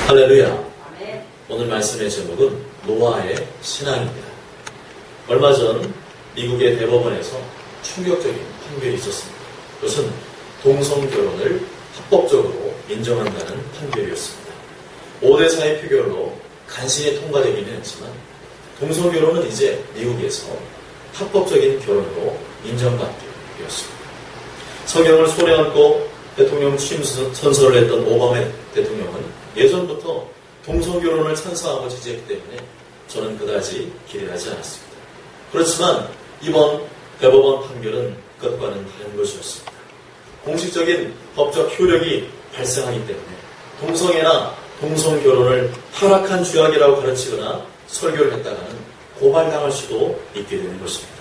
할렐루야. 오늘 말씀의 제목은 노아의 신앙입니다. 얼마 전 미국의 대법원에서 충격적인 판결이 있었습니다. 그것은 동성결혼을 합법적으로 인정한다는 판결이었습니다. 5대4의 표결로 간신히 통과되기는 했지만 동성결혼은 이제 미국에서 합법적인 결혼으로 인정받게 되었습니다. 성경을 손에 얹고 대통령 취임 선서를 했던 오바마 대통령은 예전부터 동성결혼을 찬성하고 지지했기 때문에 저는 그다지 기대하지 않았습니다. 그렇지만 이번 대법원 판결은 그것과는 다른 것이었습니다. 공식적인 법적 효력이 발생하기 때문에 동성애나 동성결혼을 타락한 죄악이라고 가르치거나 설교를 했다가는 고발당할 수도 있게 되는 것입니다.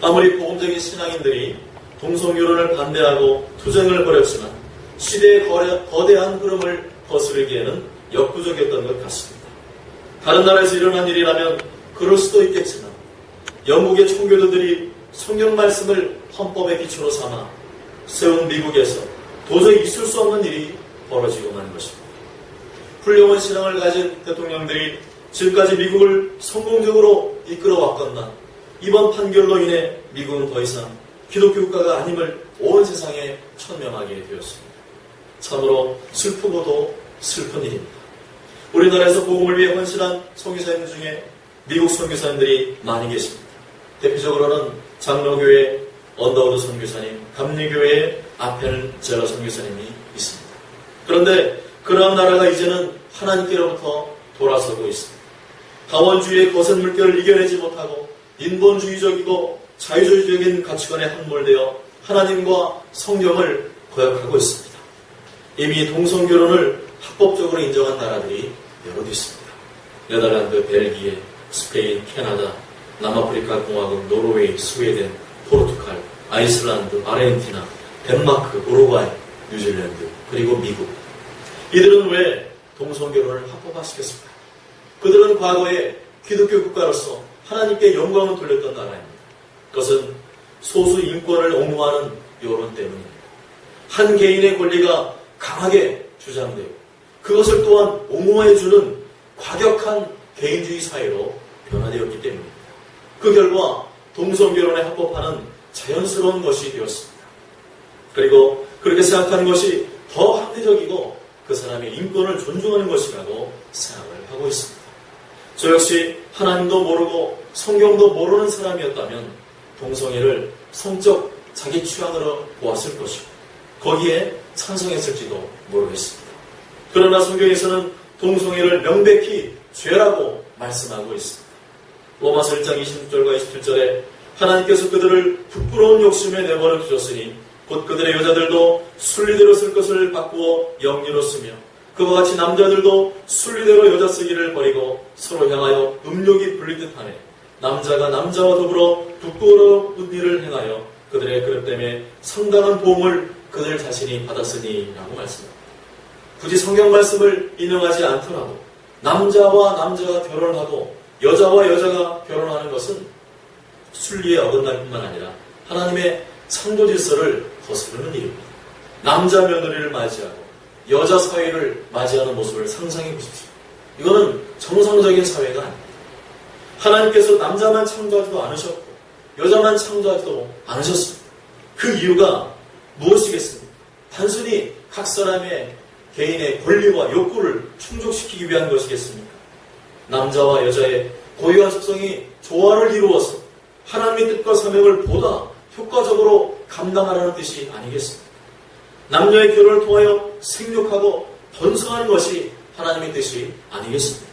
아무리 복음적인 신앙인들이 동성결혼을 반대하고 투쟁을 벌였지만 시대의 거대한 흐름을 거스르기에는 역부족이었던 것 같습니다. 다른 나라에서 일어난 일이라면 그럴 수도 있겠지만 영국의 총교도들이 성경 말씀을 헌법의 기초로 삼아 세운 미국에서 도저히 있을 수 없는 일이 벌어지고 만 것입니다. 훌륭한 신앙을 가진 대통령들이 지금까지 미국을 성공적으로 이끌어왔건만 이번 판결로 인해 미국은 더 이상 기독교 국가가 아님을 온 세상에 천명하게 되었습니다. 참으로 슬프고도 슬픈 일입니다. 우리나라에서 복음을 위해 헌신한 선교사님 중에 미국 선교사님들이 많이 계십니다. 대표적으로는 장로교회 언더우드 선교사님, 감리교회의 아펜 젤러 선교사님이 있습니다. 그런데 그러한 나라가 이제는 하나님께로부터 돌아서고 있습니다. 다원주의의 거센 물결을 이겨내지 못하고 인본주의적이고 자유주의적인 가치관에 함몰되어 하나님과 성경을 거역하고 있습니다. 이미 동성결혼을 합법적으로 인정한 나라들이 여러 개 있습니다. 네덜란드, 벨기에, 스페인, 캐나다, 남아프리카 공화국, 노르웨이, 스웨덴, 포르투갈, 아이슬란드, 아르헨티나, 덴마크, 우루과이, 뉴질랜드, 그리고 미국. 이들은 왜 동성결혼을 합법화시켰습니까? 그들은 과거에 기독교 국가로서 하나님께 영광을 돌렸던 나라입니다. 그것은 소수 인권을 옹호하는 여론 때문입니다. 한 개인의 권리가 강하게 주장되고 그것을 또한 옹호해주는 과격한 개인주의 사회로 변화되었기 때문입니다. 그 결과 동성결혼에 합법화는 자연스러운 것이 되었습니다. 그리고 그렇게 생각하는 것이 더 합리적이고 그 사람의 인권을 존중하는 것이라고 생각을 하고 있습니다. 저 역시 하나님도 모르고 성경도 모르는 사람이었다면 동성애를 성적 자기 취향으로 보았을 것이고 거기에 찬성했을지도 모르겠습니다. 그러나 성경에서는 동성애를 명백히 죄라고 말씀하고 있습니다. 로마서 1장 26절과 27절에 하나님께서 그들을 부끄러운 욕심에 내버려 두셨으니 곧 그들의 여자들도 순리대로 쓸 것을 바꾸어 영리로 쓰며 그와 같이 남자들도 순리대로 여자 쓰기를 버리고 서로 향하여 음욕이 불릴 듯하네. 남자가 남자와 더불어 부끄러운 일을 행하여 그들의 그릇 때문에 상당한 보응을 그들 자신이 받았으니 라고 말씀합니다. 굳이 성경 말씀을 인용하지 않더라도 남자와 남자가 결혼을 하고 여자와 여자가 결혼하는 것은 순리에 어긋날 뿐만 아니라 하나님의 창조 질서를 거스르는 일입니다. 남자 며느리를 맞이하고 여자 사회를 맞이하는 모습을 상상해 보십시오. 이거는 정상적인 사회가 아닙니다. 하나님께서 남자만 창조하지도 않으셨고 여자만 창조하지도 않으셨습니다. 그 이유가 무엇이겠습니까? 단순히 각 사람의 개인의 권리와 욕구를 충족시키기 위한 것이겠습니까? 남자와 여자의 고유한 속성이 조화를 이루어서 하나님의 뜻과 사명을 보다 효과적으로 감당하라는 뜻이 아니겠습니까? 남녀의 결혼을 통하여 생육하고 번성하는 것이 하나님의 뜻이 아니겠습니까?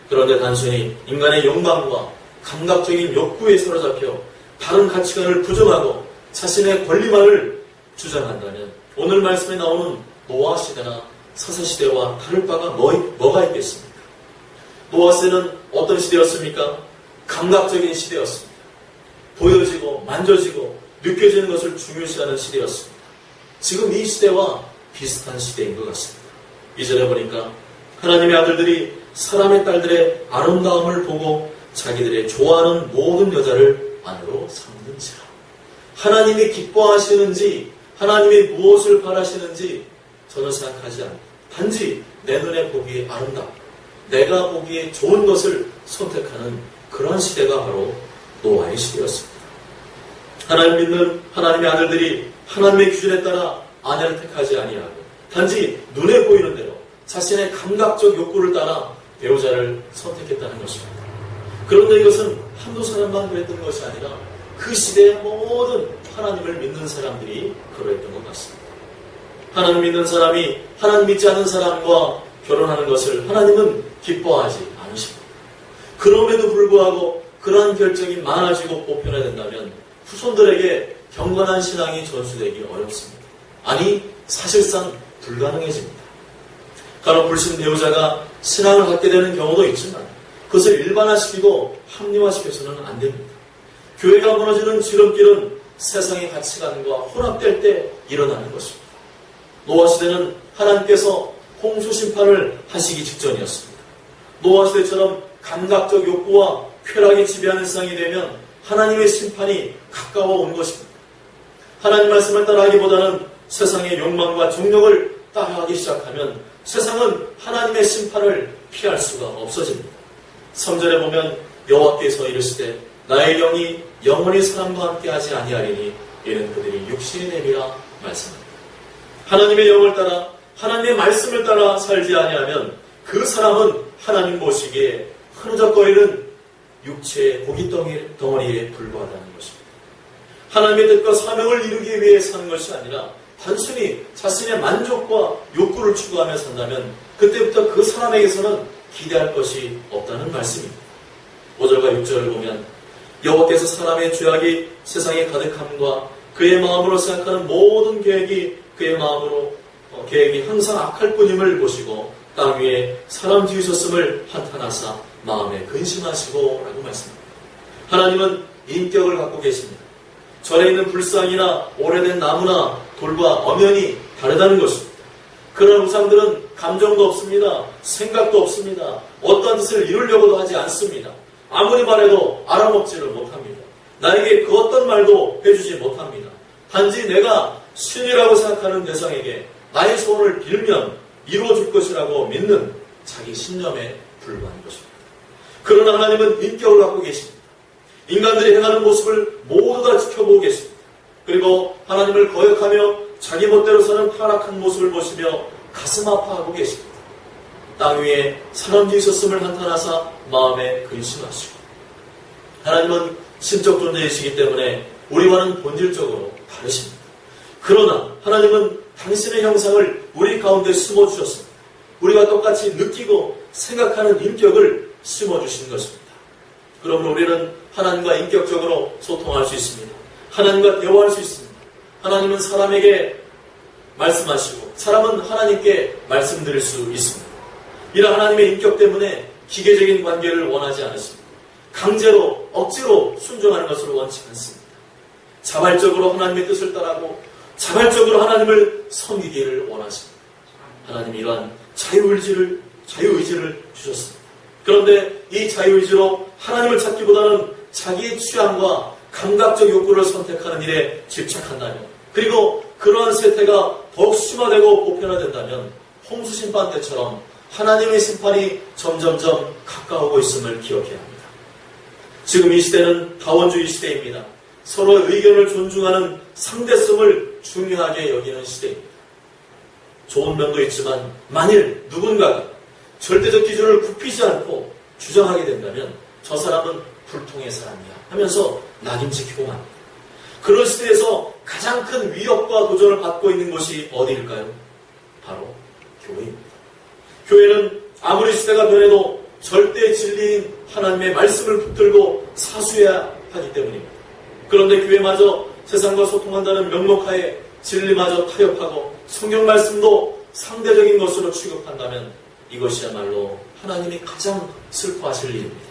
그런데 단순히 인간의 욕망과 감각적인 욕구에 사로잡혀 다른 가치관을 부정하고 자신의 권리만을 주장한다면 오늘 말씀에 나오는 노아 시대나 사사 시대와 다를 바가 뭐가 있겠습니까? 노아 시대는 어떤 시대였습니까? 감각적인 시대였습니다. 보여지고 만져지고 느껴지는 것을 중요시하는 시대였습니다. 지금 이 시대와 비슷한 시대인 것 같습니다. 이전에 보니까 하나님의 아들들이 사람의 딸들의 아름다움을 보고 자기들의 좋아하는 모든 여자를 아내로 삼는지라. 하나님이 기뻐하시는지 하나님이 무엇을 바라시는지 저는 생각하지 않습니다. 단지 내 눈에 보기에 아름답고 내가 보기에 좋은 것을 선택하는 그러한 시대가 바로 노아의 시대였습니다. 하나님 믿는 하나님의 아들들이 하나님의 기준에 따라 아내를 택하지 아니하고 단지 눈에 보이는 대로 자신의 감각적 욕구를 따라 배우자를 선택했다는 것입니다. 그런데 이것은 한두 사람만 그랬던 것이 아니라 그 시대의 모든 하나님을 믿는 사람들이 그러했던 것 같습니다. 하나님 믿는 사람이 하나님 믿지 않는 사람과 결혼하는 것을 하나님은 기뻐하지 않으십니다. 그럼에도 불구하고 그러한 결정이 많아지고 보편화된다면 후손들에게 경건한 신앙이 전수되기 어렵습니다. 아니 사실상 불가능해집니다. 간혹 불신 배우자가 신앙을 갖게 되는 경우도 있지만 그것을 일반화시키고 합리화시켜서는 안 됩니다. 교회가 무너지는 지름길은 세상의 가치관과 혼합될 때 일어나는 것입니다. 노아 시대는 하나님께서 홍수 심판을 하시기 직전이었습니다. 노아 시대처럼 감각적 욕구와 쾌락이 지배하는 세상이 되면 하나님의 심판이 가까워 온 것입니다. 하나님 말씀을 따라하기보다는 세상의 욕망과 정욕을 따라하기 시작하면 세상은 하나님의 심판을 피할 수가 없어집니다. 3절에 보면 여호와께서 이르시되 나의 영이 영원히 사람과 함께 하지 아니하리니 이는 그들이 육신이 됨이라 말씀합니다. 하나님의 영을 따라 하나님의 말씀을 따라 살지 아니하면 그 사람은 하나님 보시기에 흐느적거리는 육체의 고기 덩어리에 불과하다는 것입니다. 하나님의 뜻과 사명을 이루기 위해 사는 것이 아니라 단순히 자신의 만족과 욕구를 추구하며 산다면 그때부터 그 사람에게서는 기대할 것이 없다는 말씀입니다. 5절과 6절을 보면 여호와께서 사람의 죄악이 세상에 가득함과 그의 마음으로 생각하는 모든 계획이 그의 마음으로 계획이 항상 악할 뿐임을 보시고 땅 위에 사람 지으셨음을 한탄하사 마음에 근심하시고 라고 말씀합니다. 하나님은 인격을 갖고 계십니다. 절에 있는 불상이나 오래된 나무나 돌과 엄연히 다르다는 것입니다. 그런 우상들은 감정도 없습니다. 생각도 없습니다. 어떤 뜻을 이루려고도 하지 않습니다. 아무리 말해도 알아먹지를 못합니다. 나에게 그 어떤 말도 해주지 못합니다. 단지 내가 신이라고 생각하는 대상에게 나의 소원을 빌면 이루어질 것이라고 믿는 자기 신념에 불과한 것입니다. 그러나 하나님은 인격을 갖고 계십니다. 인간들이 행하는 모습을 모두 다 지켜보고 계십니다. 그리고 하나님을 거역하며 자기 멋대로 사는 타락한 모습을 보시며 가슴 아파하고 계십니다. 땅 위에 사람 지으셨음을 한탄하사 마음에 근심하시고 하나님은 신적 존재이시기 때문에 우리와는 본질적으로 다르십니다. 그러나 하나님은 당신의 형상을 우리 가운데 심어주셨습니다. 우리가 똑같이 느끼고 생각하는 인격을 심어주신 것입니다. 그러므로 우리는 하나님과 인격적으로 소통할 수 있습니다. 하나님과 대화할 수 있습니다. 하나님은 사람에게 말씀하시고 사람은 하나님께 말씀드릴 수 있습니다. 이런 하나님의 인격 때문에 기계적인 관계를 원하지 않으십니다. 강제로 억지로 순종하는 것을 원치 않습니다. 자발적으로 하나님의 뜻을 따르고 자발적으로 하나님을 섬기기를 원하십니다. 하나님이 이러한 자유의지를 주셨습니다. 그런데 이 자유의지로 하나님을 찾기보다는 자기의 취향과 감각적 욕구를 선택하는 일에 집착한다면 그리고 그러한 세태가 더욱 심화되고 보편화된다면 홍수 심판 때처럼 하나님의 심판이 점점점 가까우고 있음을 기억해야 합니다. 지금 이 시대는 다원주의 시대입니다. 서로의 의견을 존중하는 상대성을 중요하게 여기는 시대입니다. 좋은 면도 있지만 만일 누군가가 절대적 기준을 굽히지 않고 주장하게 된다면 저 사람은 불통의 사람이야 하면서 낙인찍히고 맙니다. 그런 시대에서 가장 큰 위협과 도전을 받고 있는 것이 어디일까요? 바로 교회입니다. 교회는 아무리 시대가 변해도 절대 진리인 하나님의 말씀을 붙들고 사수해야 하기 때문입니다. 그런데 교회마저 세상과 소통한다는 명목하에 진리마저 타협하고 성경 말씀도 상대적인 것으로 취급한다면 이것이야말로 하나님이 가장 슬퍼하실 일입니다.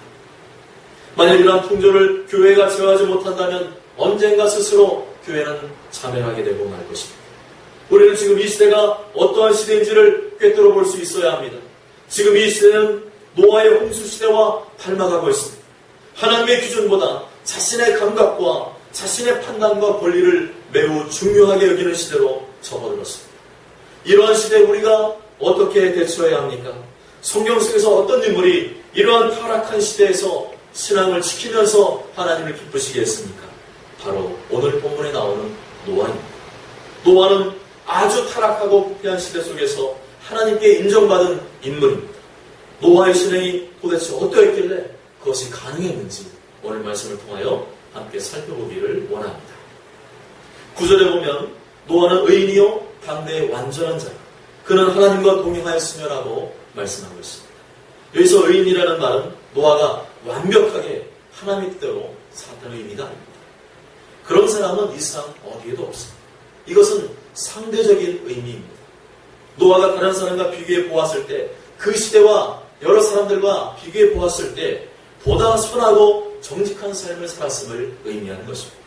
만약 이러한 풍조를 교회가 제어하지 못한다면 언젠가 스스로 교회는 자멸하게 되고 말 것입니다. 우리는 지금 이 시대가 어떠한 시대인지를 꿰뚫어 볼 수 있어야 합니다. 지금 이 시대는 노아의 홍수 시대와 닮아가고 있습니다. 하나님의 기준보다 자신의 감각과 자신의 판단과 권리를 매우 중요하게 여기는 시대로 접어들었습니다. 이러한 시대에 우리가 어떻게 대처해야 합니까? 성경 속에서 어떤 인물이 이러한 타락한 시대에서 신앙을 지키면서 하나님을 기쁘시게 했습니까? 바로 오늘 본문에 나오는 노아입니다. 노아는 아주 타락하고 부패한 시대 속에서 하나님께 인정받은 인물입니다. 노아의 신앙이 도대체 어떠했길래 그것이 가능했는지 오늘 말씀을 통하여 함께 살펴보기를 원합니다. 9절에 보면 노아는 의인이요 당대의 완전한 자, 그는 하나님과 동행하였으며라고 말씀하고 있습니다. 여기서 의인이라는 말은 노아가 완벽하게 하나님의 뜻대로 살았다는 의미가 아닙니다. 그런 사람은 이 세상 어디에도 없습니다. 이것은 상대적인 의미입니다. 노아가 다른 사람과 비교해 보았을 때 그 시대와 여러 사람들과 비교해 보았을 때 보다 선하고 정직한 삶을 살았음을 의미하는 것입니다.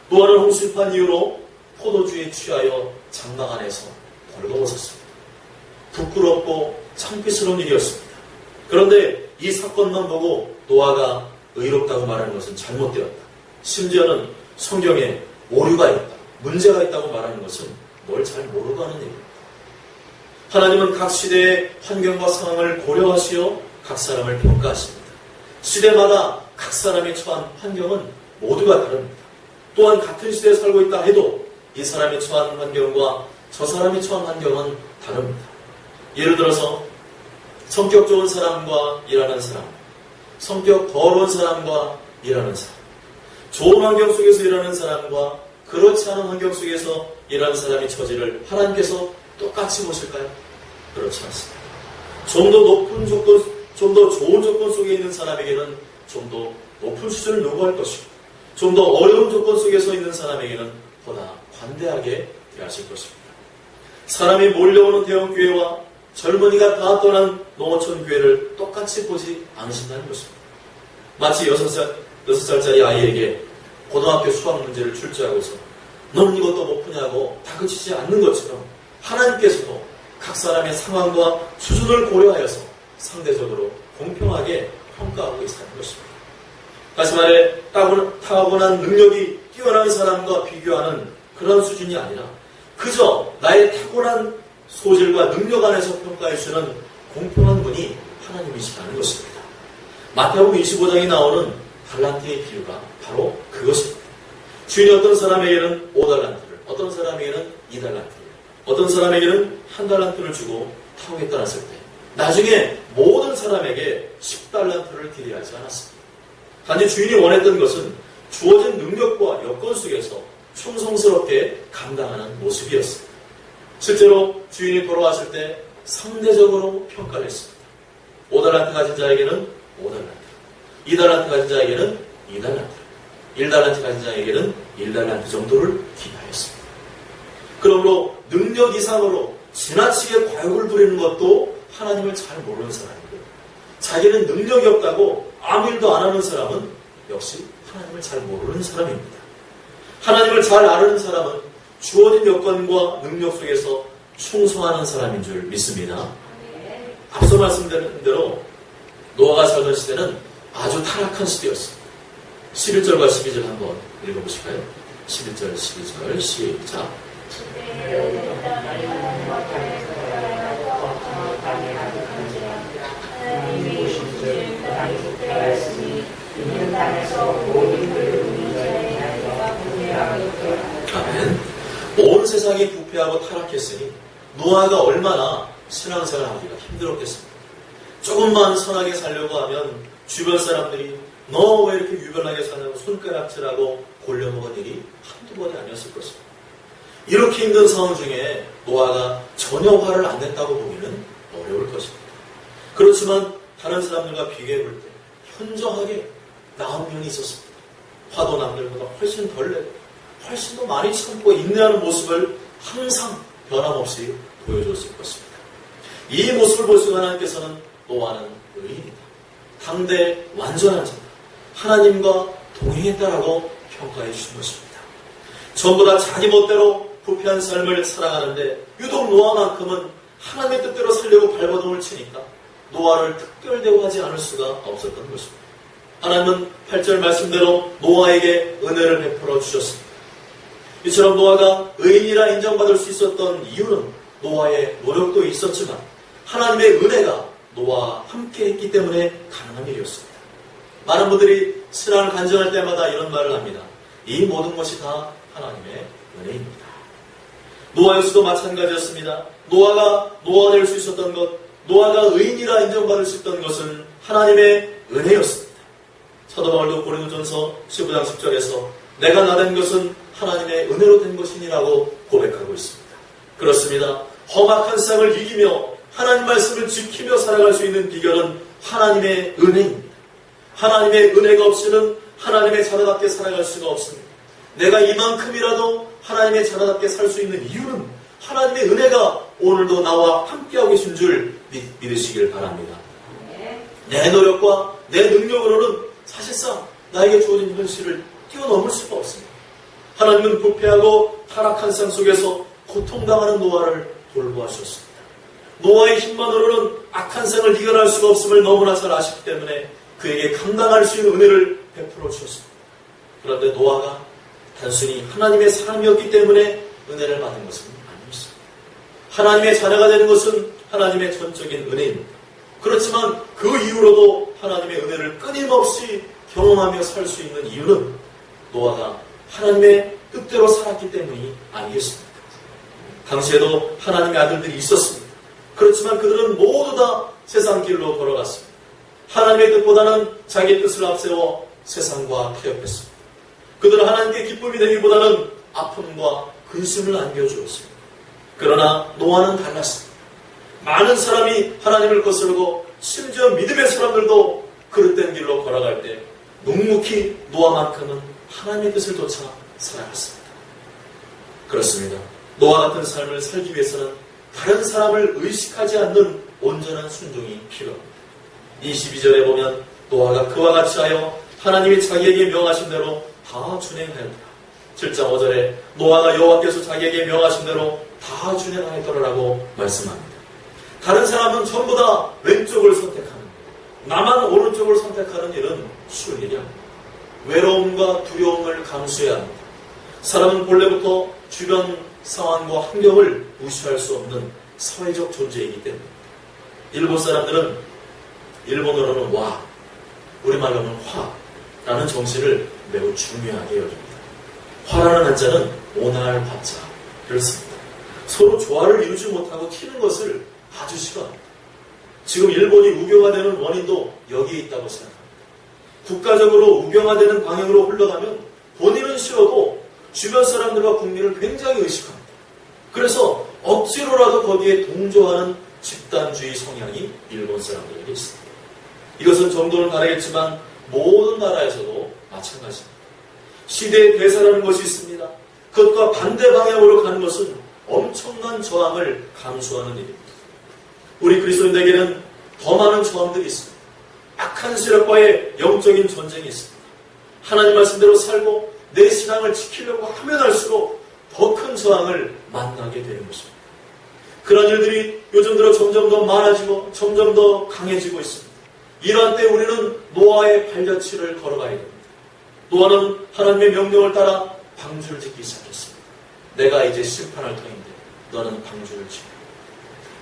노아는 홍수판 이후로 포도주에 취하여 장막 안에서 벌거벗었습니다. 부끄럽고 창피스러운 일이었습니다. 그런데 이 사건만 보고 노아가 의롭다고 말하는 것은 잘못되었다. 심지어는 성경에 오류가 있다, 문제가 있다고 말하는 것은 뭘 잘 모르고 하는 얘기입니다. 하나님은 각 시대의 환경과 상황을 고려하시어 각 사람을 평가하십니다. 시대마다 각 사람이 처한 환경은 모두가 다릅니다. 또한 같은 시대에 살고 있다 해도 이 사람이 처한 환경과 저 사람이 처한 환경은 다릅니다. 예를 들어서 성격 좋은 사람과 일하는 사람, 성격 더러운 사람과 일하는 사람, 좋은 환경 속에서 일하는 사람과 그렇지 않은 환경 속에서 일하는 사람의 처지를 하나님께서 똑같이 보실까요? 그렇지 않습니다. 좀 더 높은 조건, 좀 더 좋은 조건 속에 있는 사람에게는 좀 더 높은 수준을 요구할 것이고, 좀 더 어려운 조건 속에서 있는 사람에게는 보다 관대하게 대하실 것입니다. 사람이 몰려오는 대형교회와 젊은이가 다 떠난 농어촌 교회를 똑같이 보지 않으신다는 것입니다. 마치 6살짜리 아이에게 고등학교 수학 문제를 출제하고서 너는 이것도 못 푸냐고 다그치지 않는 것처럼 하나님께서도 각 사람의 상황과 수준을 고려하여서 상대적으로 공평하게 평가하고 계시다는 것입니다. 다시 말해 타고난 능력이 뛰어난 사람과 비교하는 그런 수준이 아니라 그저 나의 타고난 소질과 능력 안에서 평가해 주는 공평한 분이 하나님이시라는 것입니다. 마태복음 25장에 나오는 달란트의 비유가 바로 그것입니다. 주인이 어떤 사람에게는 5달란트를, 어떤 사람에게는 2달란트를, 어떤 사람에게는 1달란트를 주고 타국에 떠났을 때 나중에 모든 사람에게 10달란트를 기대하지 않았습니다. 단지 주인이 원했던 것은 주어진 능력과 여건 속에서 충성스럽게 감당하는 모습이었습니다. 실제로 주인이 돌아왔을 때 상대적으로 평가를 했습니다. 5달란트 가진 자에게는 5달란트, 2달란트 가진 자에게는 2달란트, 1달란트 가진 자에게는 1달란트 정도를 기하였습니다. 그러므로 능력 이상으로 지나치게 과욕을 부리는 것도 하나님을 잘 모르는 사람이고, 자기는 능력이 없다고 아무 일도 안 하는 사람은 역시 하나님을 잘 모르는 사람입니다. 하나님을 잘 아는 사람은 주어진 여건과 능력 속에서 충성하는 사람인 줄 믿습니다. 앞서 말씀드린 대로 노아가 살던 시대는 아주 타락한 시대였습니다. 11절과 12절 한번 읽어보실까요? 11절, 12절 시작. 아멘. 온 세상이 부패하고 타락했으니 노아가 얼마나 신앙생활하기가 힘들었겠습니까? 조금만 선하게 살려고 하면 주변 사람들이 너 왜 이렇게 유별나게 사냐고 손가락질하고 골려먹은 일이 한두 번이 아니었을 것입니다. 이렇게 힘든 상황 중에 노아가 전혀 화를 안 냈다고 보기는 어려울 것입니다. 그렇지만 다른 사람들과 비교해 볼 때 현저하게 나은 면이 있었습니다. 화도 남들보다 훨씬 덜 내고 훨씬 더 많이 참고 인내하는 모습을 항상 변함없이 보여줬을 것입니다. 이 모습을 보시고 하나님께서는 노아는 의인이다, 당대 완전한 자다, 하나님과 동행했다라고 평가해 주신 것입니다. 전부 다 자기 멋대로 부패한 삶을 살아가는데 유독 노아만큼은 하나님의 뜻대로 살려고 발버둥을 치니까 노아를 특별 대우하지 않을 수가 없었던 것입니다. 하나님은 8절 말씀대로 노아에게 은혜를 베풀어 주셨습니다. 이처럼 노아가 의인이라 인정받을 수 있었던 이유는 노아의 노력도 있었지만 하나님의 은혜가 노아와 함께 했기 때문에 가능한 일이었습니다. 많은 분들이 신앙을 간증할 때마다 이런 말을 합니다. 이 모든 것이 다 하나님의 은혜입니다. 노아 역시도 마찬가지였습니다. 노아가 노아될 수 있었던 것, 노아가 의인이라 인정받을 수 있던 것은 하나님의 은혜였습니다. 사도 바울도 고린도전서 15장 10절에서 내가 나 된 것은 하나님의 은혜로 된 것이니라고 고백하고 있습니다. 그렇습니다. 험악한 세상을 이기며 하나님 말씀을 지키며 살아갈 수 있는 비결은 하나님의 은혜입니다. 하나님의 은혜가 없이는 하나님의 자녀답게 살아갈 수가 없습니다. 내가 이만큼이라도 하나님의 자녀답게 살 수 있는 이유는 하나님의 은혜가 오늘도 나와 함께하고 계신 줄 믿으시길 바랍니다. 내 노력과 내 능력으로는 사실상 나에게 주어진 현실을 뛰어넘을 수가 없습니다. 하나님은 부패하고 타락한 세상 속에서 고통당하는 노아를 돌보아주셨습니다. 노아의 힘만으로는 악한 세상을 이겨낼 수가 없음을 너무나 잘 아시기 때문에 그에게 감당할 수 있는 은혜를 베풀어 주셨습니다. 그런데 노아가 단순히 하나님의 사람이었기 때문에 은혜를 받은 것은 아니었습니다. 하나님의 자녀가 되는 것은 하나님의 전적인 은혜입니다. 그렇지만 그 이후로도 하나님의 은혜를 끊임없이 경험하며 살 수 있는 이유는 노아가 하나님의 뜻대로 살았기 때문이 아니겠습니까? 당시에도 하나님의 아들들이 있었습니다. 그렇지만 그들은 모두 다 세상 길로 걸어갔습니다. 하나님의 뜻보다는 자기 뜻을 앞세워 세상과 타협했습니다. 그들은 하나님께 기쁨이 되기보다는 아픔과 근심을 안겨주었습니다. 그러나 노아는 달랐습니다. 많은 사람이 하나님을 거스르고 심지어 믿음의 사람들도 그릇된 길로 걸어갈 때 묵묵히 노아만큼은 하나님의 뜻을 쫓아 살아갔습니다. 그렇습니다. 노아 같은 삶을 살기 위해서는 다른 사람을 의식하지 않는 온전한 순종이 필요합니다. 22절에 보면 노아가 그와 같이 하여 하나님이 자기에게 명하신 대로 다 준행하였더라. 7장 5절에 노아가 여호와께서 자기에게 명하신 대로 다 준행하였더라라고 말씀합니다. 다른 사람은 전부 다 왼쪽을 선택하는, 나만 오른쪽을 선택하는 일은 쉬운 일이 아닙니다. 외로움과 두려움을 감수해야 합니다. 사람은 본래부터 주변 상황과 환경을 무시할 수 없는 사회적 존재이기 때문에 일본 사람들은 일본어로는 와, 우리말로는 화라는 정신을 매우 중요하게 여깁니다. 화라는 한자는 오날 받자를 씁니다. 서로 조화를 이루지 못하고 튀는 것을 아주 싫어합니다. 지금 일본이 우경화되는 원인도 여기에 있다고 생각합니다. 국가적으로 우경화되는 방향으로 흘러가면 본인은 싫어도 주변 사람들과 국민을 굉장히 의식합니다. 그래서 억지로라도 거기에 동조하는 집단주의 성향이 일본 사람들에게 있습니다. 이것은 정도는 다르겠지만 모든 나라에서도 마찬가지입니다. 시대의 대사라는 것이 있습니다. 그것과 반대 방향으로 가는 것은 엄청난 저항을 감수하는 일입니다. 우리 그리스도인들에게는 더 많은 저항들이 있습니다. 악한 세력과의 영적인 전쟁이 있습니다. 하나님 말씀대로 살고 내 신앙을 지키려고 하면 할수록 더 큰 저항을 만나게 되는 것입니다. 그런 일들이 요즘 들어 점점 더 많아지고 점점 더 강해지고 있습니다. 이러한 때 우리는 노아의 발자취를 걸어가야 됩니다. 노아는 하나님의 명령을 따라 방주를 짓기 시작했습니다. 내가 이제 심판할 터인데 너는 방주를 지어.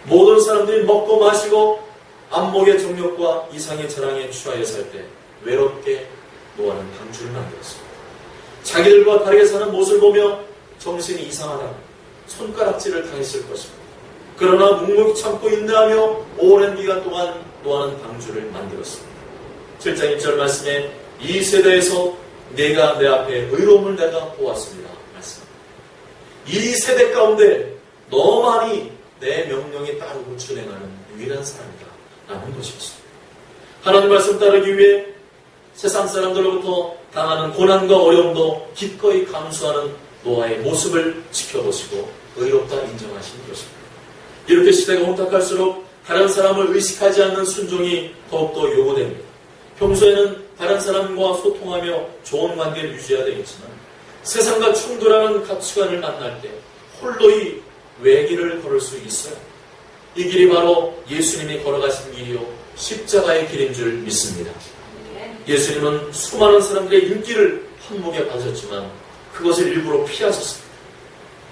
모든 사람들이 먹고 마시고 안목의 정욕과 이상의 자랑에 취하여 살 때 외롭게 노아는 방주를 만들었습니다. 자기들과 다르게 사는 모습을 보며 정신이 이상하다고 손가락질을 당했을 것입니다. 그러나 묵묵히 참고 인내하며 오랜 기간 동안 노아는 방주를 만들었습니다. 7장 1절 말씀에 이 세대에서 내가 내 앞에 의로움을 내가 보았습니다. 말씀합니다. 이 세대 가운데 너만이 내 명령에 따르고 준행하는 유일한 사람이다 라는 것이었습니다. 하나님 말씀 따르기 위해 세상 사람들로부터 당하는 고난과 어려움도 기꺼이 감수하는 노아의 모습을 지켜보시고 의롭다 인정하신 것입니다. 이렇게 시대가 혼탁할수록 다른 사람을 의식하지 않는 순종이 더욱더 요구됩니다. 평소에는 다른 사람과 소통하며 좋은 관계를 유지해야 되겠지만 세상과 충돌하는 가치관을 만날 때 홀로이 외길을 걸을 수 있어요. 이 길이 바로 예수님이 걸어가신 길이요 십자가의 길인 줄 믿습니다. 예수님은 수많은 사람들의 인기를 한몫에 받으셨지만 그것을 일부러 피하셨습니다.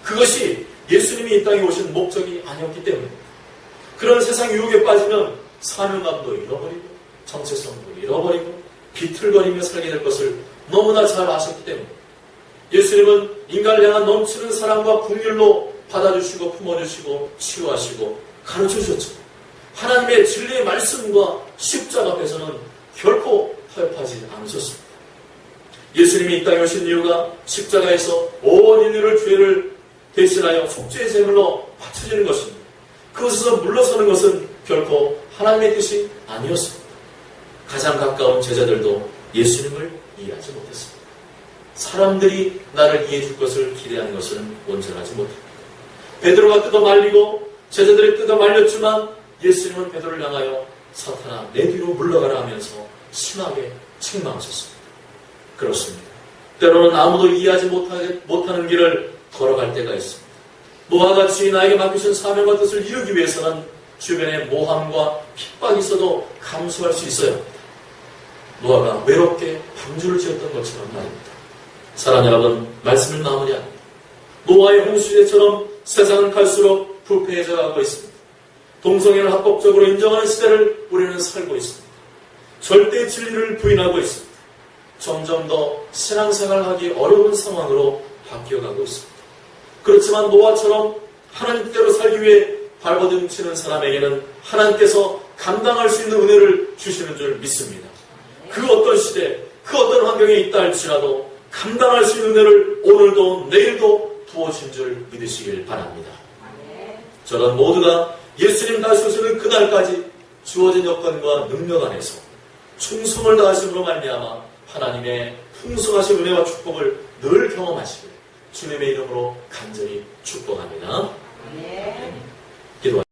그것이 예수님이 이 땅에 오신 목적이 아니었기 때문입니다. 그런 세상 유혹에 빠지면 사명감도 잃어버리고 정체성도 잃어버리고 비틀거리며 살게 될 것을 너무나 잘 아셨기 때문입니다. 예수님은 인간을 향한 넘치는 사랑과 긍휼로 받아주시고 품어주시고 치유하시고 가르쳐주셨죠. 하나님의 진리의 말씀과 십자가 앞에서는 결코 타협하지 않으셨습니다. 예수님이 이 땅에 오신 이유가 십자가에서 온 인류를 죄를 대신하여 속죄의 제물로 바쳐지는 것입니다. 그것에서 물러서는 것은 결코 하나님의 뜻이 아니었습니다. 가장 가까운 제자들도 예수님을 이해하지 못했습니다. 사람들이 나를 이해해 줄 것을 기대하는 것은 온전하지 못합니다. 베드로가 뜯어 말리고 제자들이 뜯어 말렸지만 예수님은 베드로를 향하여 사탄아 내 뒤로 물러가라 하면서 심하게 책망하셨습니다. 그렇습니다. 때로는 아무도 이해하지 못하는 길을 걸어갈 때가 있습니다. 노아와 같이 나에게 맡기신 사명과 뜻을 이루기 위해서는 주변에 모함과 핍박이 있어도 감수할 수 있어야 합니다. 노아가 외롭게 방주를 지었던 것처럼 말입니다. 사랑 여러분, 말씀을 마무리합니다. 노아의 홍수시대처럼 세상은 갈수록 부패해져 가고 있습니다. 동성애를 합법적으로 인정하는 시대를 우리는 살고 있습니다. 절대 진리를 부인하고 있습니다. 점점 더 신앙생활하기 어려운 상황으로 바뀌어가고 있습니다. 그렇지만 노아처럼 하나님 뜻대로 살기 위해 발버둥치는 사람에게는 하나님께서 감당할 수 있는 은혜를 주시는 줄 믿습니다. 그 어떤 시대, 그 어떤 환경에 있다 할지라도 감당할 수 있는 은혜를 오늘도 내일도 부어진 줄 믿으시길 바랍니다. 저는 모두가 예수님 다시 오시는 그날까지 주어진 여건과 능력 안에서 충성을 다하심으로 말미암아 하나님의 풍성하신 은혜와 축복을 늘 경험하시길 주님의 이름으로 간절히 축복합니다. 기도합니다.